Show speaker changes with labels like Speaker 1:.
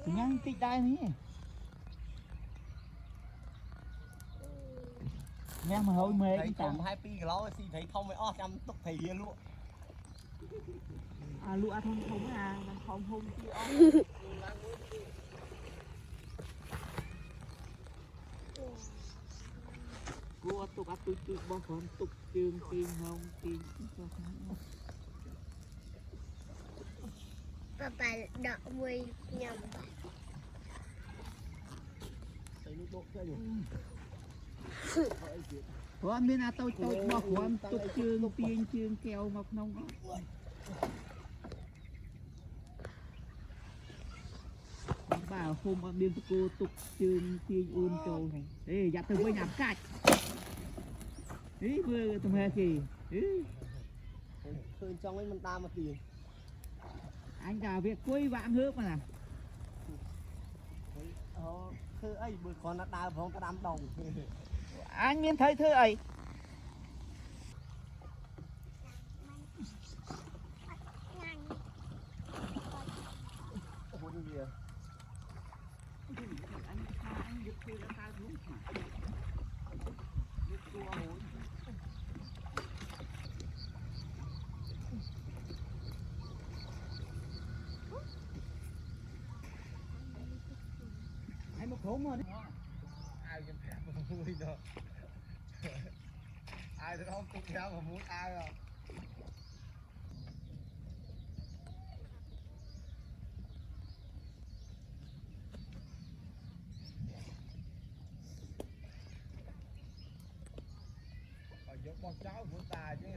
Speaker 1: nhang tịt đai ní nhang mà hồi mê
Speaker 2: thấy
Speaker 1: cái
Speaker 2: không 2 kg xì thấy không mới chăm túc thầy hier luôn
Speaker 1: à lụa thông thông à không không cua tục áp tục tục bao con tục trường tiền hồng tiền
Speaker 3: Papa đợi mùi nhầm
Speaker 1: của bên à tôi bọc của em tục trường tiền trường kèo ngọc nông bảo hôm ở bên cô tục trường tiền ôn trâu này ê dạ tôi với nhắm cạch ý vừa tụi mẹ kì
Speaker 2: khơi trong ấy mình ta mà tiền
Speaker 1: anh cả việc quay vãng hớp mà
Speaker 2: khơi ấy bữa con nó đào phong cái đám đồng
Speaker 1: anh miên thấy thơ ấy anh một thốn mà
Speaker 2: ai cho phép mà vui rồi ai đó không tục theo mà muốn ai rồi giúp con cháu của ta chứ